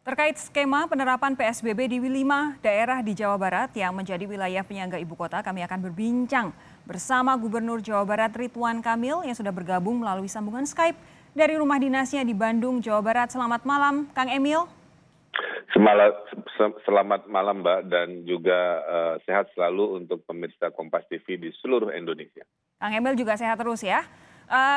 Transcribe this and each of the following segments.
Terkait skema penerapan PSBB di 5 daerah di Jawa Barat yang menjadi wilayah penyangga ibu kota, kami akan berbincang bersama Gubernur Jawa Barat Ridwan Kamil yang sudah bergabung melalui sambungan Skype dari rumah dinasnya di Bandung, Jawa Barat. Selamat malam, Kang Emil. Selamat malam Mbak, dan juga sehat selalu untuk pemirsa Kompas TV di seluruh Indonesia. Kang Emil juga sehat terus ya.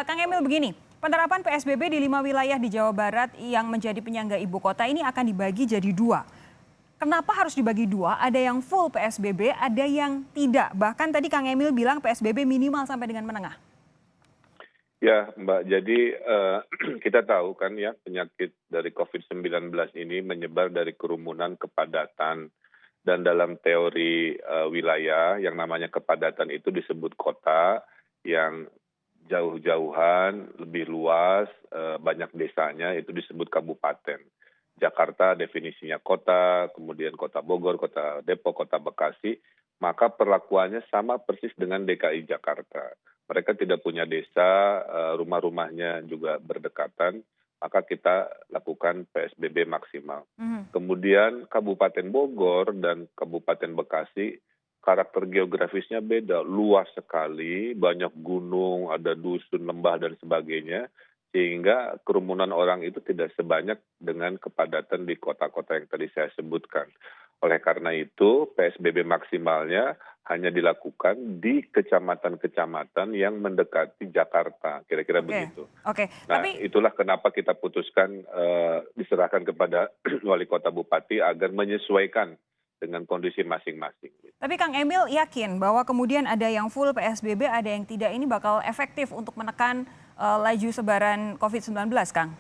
Kang Emil, begini, penerapan PSBB di 5 wilayah di Jawa Barat yang menjadi penyangga ibu kota ini akan dibagi jadi 2. Kenapa harus dibagi 2? Ada yang full PSBB, ada yang tidak. Bahkan tadi Kang Emil bilang PSBB minimal sampai dengan menengah. Ya Mbak, jadi kita tahu kan ya, penyakit dari COVID-19 ini menyebar dari kerumunan, kepadatan. Dan dalam teori wilayah yang namanya kepadatan itu disebut kota yang jauh-jauhan, lebih luas, banyak desanya, itu disebut kabupaten. Jakarta definisinya kota, kemudian kota Bogor, kota Depok, kota Bekasi, maka perlakuannya sama persis dengan DKI Jakarta. Mereka tidak punya desa, rumah-rumahnya juga berdekatan, maka kita lakukan PSBB maksimal. Kemudian Kabupaten Bogor dan Kabupaten Bekasi, karakter geografisnya beda, luas sekali, banyak gunung, ada dusun, lembah, dan sebagainya, sehingga kerumunan orang itu tidak sebanyak dengan kepadatan di kota-kota yang tadi saya sebutkan. Oleh karena itu, PSBB maksimalnya hanya dilakukan di kecamatan-kecamatan yang mendekati Jakarta, kira-kira begitu. Nah, itulah kenapa kita putuskan diserahkan kepada wali kota bupati agar menyesuaikan dengan kondisi masing-masing. Tapi Kang Emil yakin bahwa kemudian ada yang full PSBB, ada yang tidak, ini bakal efektif untuk menekan laju sebaran COVID-19, Kang?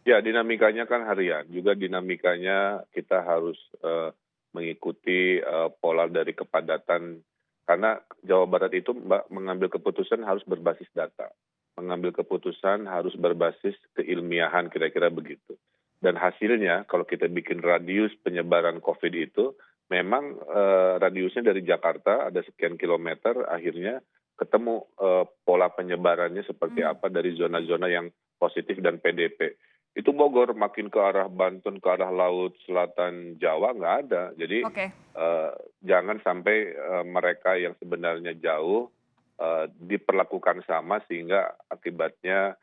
Ya, dinamikanya kan harian, juga dinamikanya kita harus mengikuti pola dari kepadatan, karena Jawa Barat itu Mbak, mengambil keputusan harus berbasis data, mengambil keputusan harus berbasis keilmiahan, kira-kira begitu. Dan hasilnya kalau kita bikin radius penyebaran COVID itu, memang radiusnya dari Jakarta ada sekian kilometer, akhirnya ketemu pola penyebarannya seperti apa dari zona-zona yang positif dan PDP. Itu Bogor makin ke arah Banten, ke arah laut selatan Jawa nggak ada. Jadi jangan sampai mereka yang sebenarnya jauh diperlakukan sama sehingga akibatnya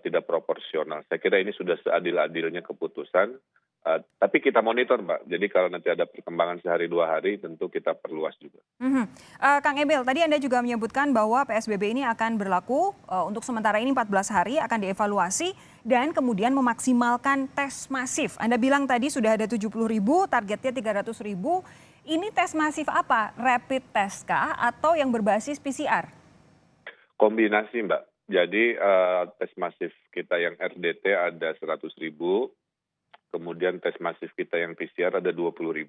tidak proporsional. Saya kira ini sudah seadil-adilnya keputusan. Tapi kita monitor Mbak, jadi kalau nanti ada perkembangan sehari 2 hari tentu kita perluas juga. Kang Emil, tadi Anda juga menyebutkan bahwa PSBB ini akan berlaku untuk sementara ini 14 hari, akan dievaluasi dan kemudian memaksimalkan tes masif. Anda bilang tadi sudah ada 70.000, targetnya 300.000. Ini tes masif apa? Rapid test kah atau yang berbasis PCR? Kombinasi Mbak, jadi tes masif kita yang RDT ada 100.000. Kemudian tes masif kita yang PCR ada 20.000.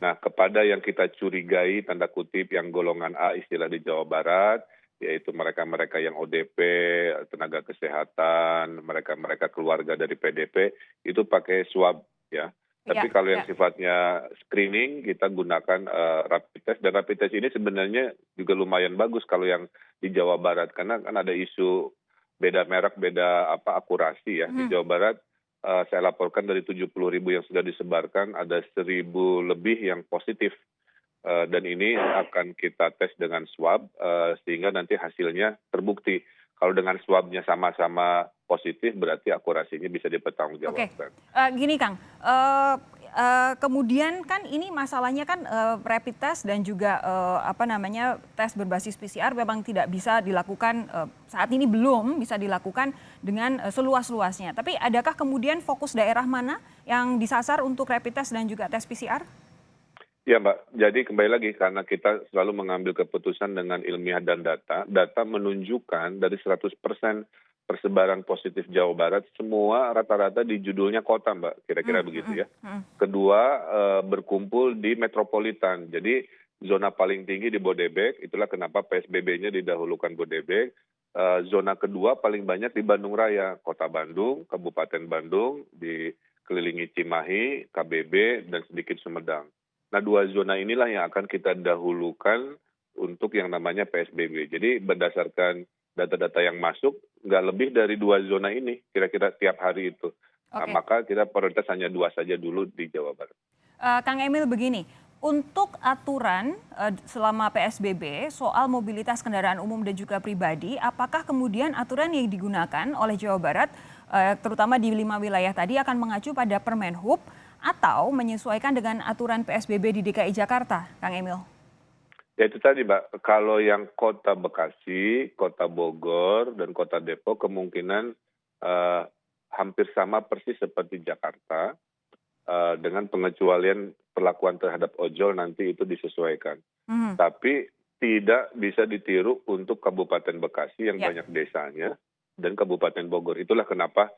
Nah, kepada yang kita curigai, tanda kutip, yang golongan A istilah di Jawa Barat, yaitu mereka-mereka yang ODP, tenaga kesehatan, mereka-mereka keluarga dari PDP, itu pakai swab ya. Tapi kalau yang sifatnya screening, kita gunakan rapid test. Dan rapid test ini sebenarnya juga lumayan bagus kalau yang di Jawa Barat, karena kan ada isu beda merek, beda akurasi ya. Di Jawa Barat, saya laporkan dari 70.000 yang sudah disebarkan, ada 1.000 lebih yang positif. Dan ini akan kita tes dengan swab, sehingga nanti hasilnya terbukti. Kalau dengan swabnya sama-sama positif, berarti akurasinya bisa dipertanggungjawabkan. Gini Kang, kemudian kan ini masalahnya kan rapid test dan juga tes berbasis PCR memang tidak bisa dilakukan, saat ini belum bisa dilakukan dengan seluas-luasnya. Tapi adakah kemudian fokus daerah mana yang disasar untuk rapid test dan juga tes PCR? Ya Mbak, jadi kembali lagi karena kita selalu mengambil keputusan dengan ilmiah dan data menunjukkan dari 100% persebaran positif Jawa Barat, semua rata-rata di judulnya kota Mbak, kira-kira begitu ya. Kedua, berkumpul di metropolitan, jadi zona paling tinggi di Bodebek, itulah kenapa PSBB-nya didahulukan Bodebek. Zona kedua paling banyak di Bandung Raya, Kota Bandung, Kabupaten Bandung, dikelilingi Cimahi, KBB, dan sedikit Sumedang. Nah, 2 zona inilah yang akan kita dahulukan untuk yang namanya PSBB. Jadi berdasarkan data-data yang masuk, nggak lebih dari 2 zona ini kira-kira tiap hari itu. Oke. Maka kita prioritas hanya 2 saja dulu di Jawa Barat. Kang Emil begini, untuk aturan selama PSBB soal mobilitas kendaraan umum dan juga pribadi, apakah kemudian aturan yang digunakan oleh Jawa Barat, terutama di 5 wilayah tadi akan mengacu pada Permenhub atau menyesuaikan dengan aturan PSBB di DKI Jakarta, Kang Emil? Ya itu tadi Mbak, kalau yang Kota Bekasi, Kota Bogor, dan Kota Depok kemungkinan eh, hampir sama persis seperti Jakarta, dengan pengecualian perlakuan terhadap ojol nanti itu disesuaikan. Mhm. Tapi tidak bisa ditiru untuk Kabupaten Bekasi yang Ya. banyak desanya dan Kabupaten Bogor. Itulah kenapa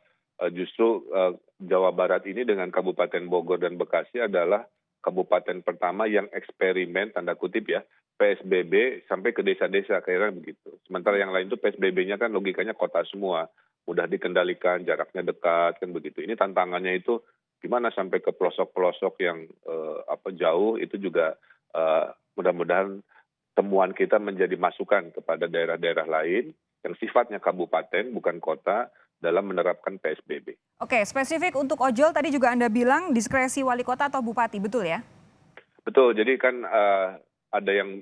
justru Jawa Barat ini dengan Kabupaten Bogor dan Bekasi adalah kabupaten pertama yang eksperimen tanda kutip ya PSBB sampai ke desa-desa kira-kira begitu. Sementara yang lain itu PSBB-nya kan logikanya kota semua, mudah dikendalikan, jaraknya dekat kan begitu. Ini tantangannya itu gimana sampai ke pelosok-pelosok yang jauh itu juga mudah-mudahan temuan kita menjadi masukan kepada daerah-daerah lain yang sifatnya kabupaten bukan kota dalam menerapkan PSBB. Oke, spesifik untuk ojol tadi juga Anda bilang diskresi wali kota atau bupati, betul ya? Betul, jadi kan ada yang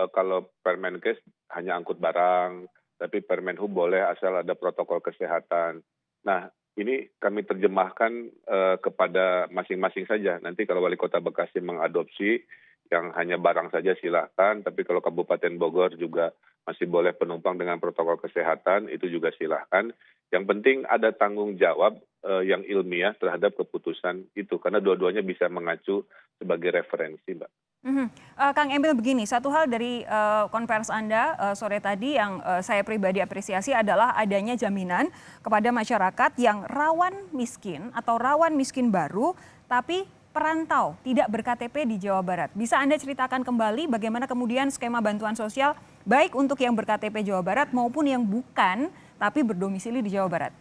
kalau Permenkes hanya angkut barang, tapi Permenhub boleh asal ada protokol kesehatan. Nah, ini kami terjemahkan kepada masing-masing saja. Nanti kalau Wali Kota Bekasi mengadopsi yang hanya barang saja silahkan, tapi kalau Kabupaten Bogor juga masih boleh penumpang dengan protokol kesehatan, itu juga silahkan. Yang penting ada tanggung jawab yang ilmiah terhadap keputusan itu, karena dua-duanya bisa mengacu sebagai referensi, Mbak. Mhm. Kang Emil begini, satu hal dari konvers Anda sore tadi yang saya pribadi apresiasi adalah adanya jaminan kepada masyarakat yang rawan miskin atau rawan miskin baru tapi perantau tidak ber-KTP di Jawa Barat. Bisa Anda ceritakan kembali bagaimana kemudian skema bantuan sosial baik untuk yang ber-KTP Jawa Barat maupun yang bukan tapi berdomisili di Jawa Barat?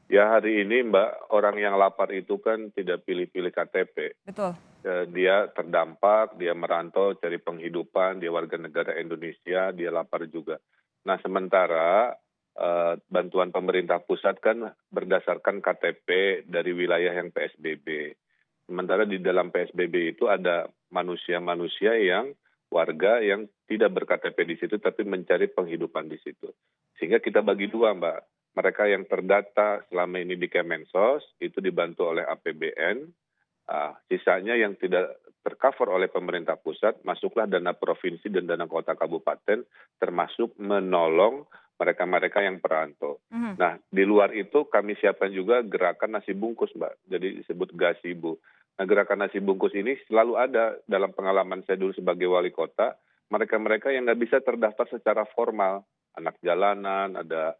Ya hari ini Mbak, orang yang lapar itu kan tidak pilih-pilih KTP. Betul. Dia terdampak, dia merantau cari penghidupan, dia warga negara Indonesia, dia lapar juga. Nah sementara bantuan pemerintah pusat kan berdasarkan KTP dari wilayah yang PSBB. Sementara di dalam PSBB itu ada manusia-manusia yang warga yang tidak ber-KTP di situ tapi mencari penghidupan di situ. Sehingga kita bagi dua Mbak. Mereka yang terdata selama ini di Kemensos itu dibantu oleh APBN. Sisanya yang tidak tercover oleh pemerintah pusat, masuklah dana provinsi dan dana kota kabupaten, termasuk menolong mereka-mereka yang perantau. Mhm. Nah, di luar itu kami siapkan juga gerakan nasi bungkus, Mbak. Jadi disebut Gasibu. Nah, gerakan nasi bungkus ini selalu ada dalam pengalaman saya dulu sebagai wali kota, mereka-mereka yang nggak bisa terdaftar secara formal, anak jalanan, ada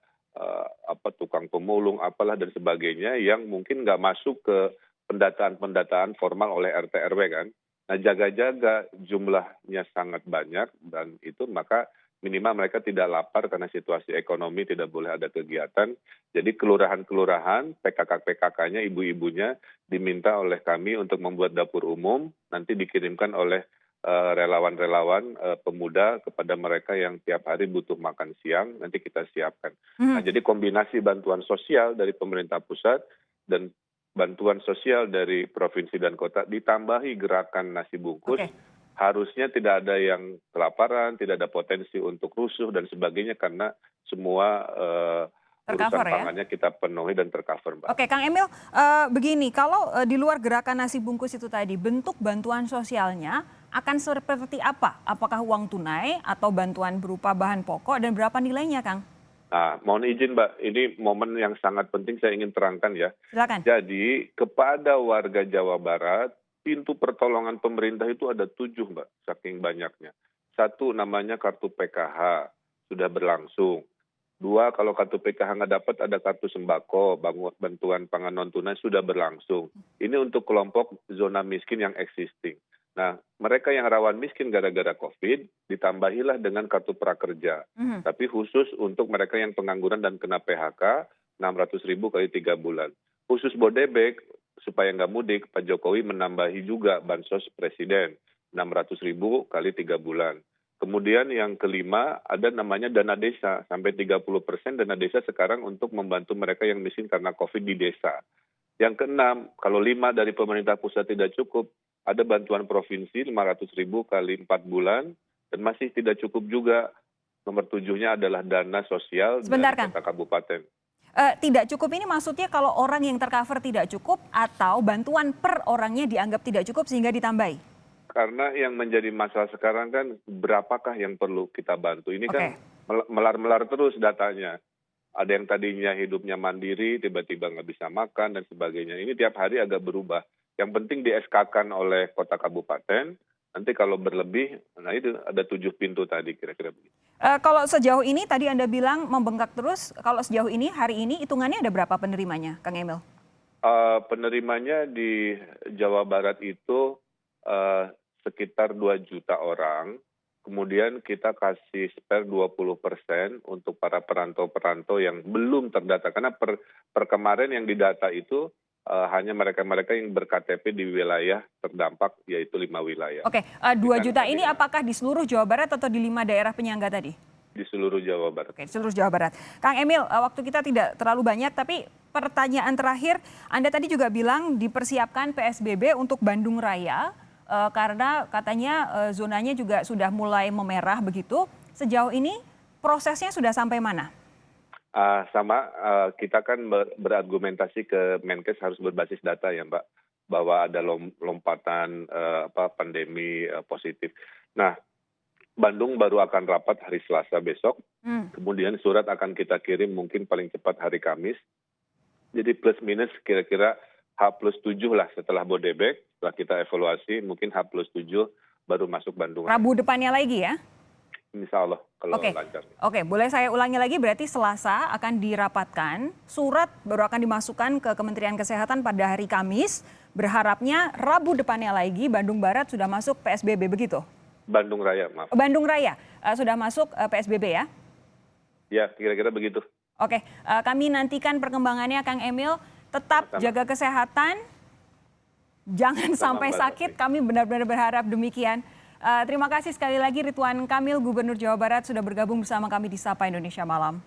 tukang pemulung, apalah dan sebagainya yang mungkin nggak masuk ke pendataan-pendataan formal oleh RT RW kan. Nah jaga-jaga jumlahnya sangat banyak dan itu maka minimal mereka tidak lapar karena situasi ekonomi tidak boleh ada kegiatan. Jadi kelurahan-kelurahan, PKK-PKK-nya, ibu-ibunya diminta oleh kami untuk membuat dapur umum, nanti dikirimkan oleh relawan-relawan pemuda kepada mereka yang tiap hari butuh makan siang, nanti kita siapkan. Nah, Mhm. jadi kombinasi bantuan sosial dari pemerintah pusat dan bantuan sosial dari provinsi dan kota ditambahi gerakan nasi bungkus, Oke. harusnya tidak ada yang kelaparan, tidak ada potensi untuk rusuh dan sebagainya karena semua urusan Tercover ya? pangannya kita penuhi dan tercover, Mbak. Oke, Kang Emil, begini, kalau di luar gerakan nasi bungkus itu tadi, bentuk bantuan sosialnya akan seperti apa? Apakah uang tunai atau bantuan berupa bahan pokok dan berapa nilainya, Kang? Nah, mohon izin Mbak, ini momen yang sangat penting saya ingin terangkan ya. Silakan. Jadi kepada warga Jawa Barat, pintu pertolongan pemerintah itu ada 7 Mbak, saking banyaknya. Satu namanya kartu PKH, sudah berlangsung. Dua, kalau kartu PKH nggak dapat ada kartu sembako, bantuan pangan non tunai sudah berlangsung. Ini untuk kelompok zona miskin yang existing. Nah, mereka yang rawan miskin gara-gara COVID, ditambahilah dengan kartu prakerja. Mhm. Tapi khusus untuk mereka yang pengangguran dan kena PHK, 600.000 kali 3 bulan. Khusus Bodebek, supaya nggak mudik, Pak Jokowi menambahi juga bansos presiden, 600.000 kali 3 bulan. Kemudian yang kelima ada namanya dana desa, sampai 30% dana desa sekarang untuk membantu mereka yang miskin karena COVID di desa. Yang keenam, kalau 5 dari pemerintah pusat tidak cukup, ada bantuan provinsi 500.000 kali 4 bulan, dan masih tidak cukup juga. Nomor 7-nya adalah dana sosial dari Sebentar, Kang. kota kabupaten. Tidak cukup ini maksudnya kalau orang yang tercover tidak cukup atau bantuan per orangnya dianggap tidak cukup sehingga ditambahi? Karena yang menjadi masalah sekarang kan berapakah yang perlu kita bantu. Ini kan Oke. melar-melar terus datanya. Ada yang tadinya hidupnya mandiri, tiba-tiba nggak bisa makan dan sebagainya. Ini tiap hari agak berubah. Yang penting di SK-kan oleh kota kabupaten, nanti kalau berlebih, nah itu ada 7 pintu tadi kira-kira begitu. Kalau sejauh ini tadi Anda bilang membengkak terus, kalau sejauh ini hari ini hitungannya ada berapa penerimanya, Kang Emil? Penerimanya di Jawa Barat itu sekitar 2 juta orang. Kemudian kita kasih spare 20% untuk para perantau-perantau yang belum terdata. Karena per kemarin yang didata itu hanya mereka-mereka yang berKTP di wilayah terdampak, yaitu 5 wilayah. Oke, 2 juta ini apakah di seluruh Jawa Barat atau di 5 daerah penyangga tadi? Di seluruh Jawa Barat. Oke, seluruh Jawa Barat. Kang Emil, waktu kita tidak terlalu banyak, tapi pertanyaan terakhir, Anda tadi juga bilang dipersiapkan PSBB untuk Bandung Raya, karena katanya zonanya juga sudah mulai memerah begitu. Sejauh ini prosesnya sudah sampai mana? Kita kan berargumentasi ke Menkes harus berbasis data ya Mbak, bahwa ada lompatan pandemi positif. Nah, Bandung baru akan rapat hari Selasa besok, kemudian surat akan kita kirim mungkin paling cepat hari Kamis. Jadi plus minus kira-kira H+7 lah setelah Bodebek, setelah kita evaluasi mungkin H+7 baru masuk Bandung. Rabu depannya lagi ya? Insya Allah kalau lancar. Oke, boleh saya ulangi lagi, berarti Selasa akan dirapatkan, surat baru akan dimasukkan ke Kementerian Kesehatan pada hari Kamis, berharapnya Rabu depannya lagi Bandung Barat sudah masuk PSBB begitu? Bandung Raya, maaf. Bandung Raya sudah masuk PSBB ya? Ya, kira-kira begitu. Oke, kami nantikan perkembangannya Kang Emil, tetap jaga kesehatan, jangan sampai sakit, kami benar-benar berharap demikian. Terima kasih sekali lagi Ridwan Kamil, Gubernur Jawa Barat sudah bergabung bersama kami di Sapa Indonesia Malam.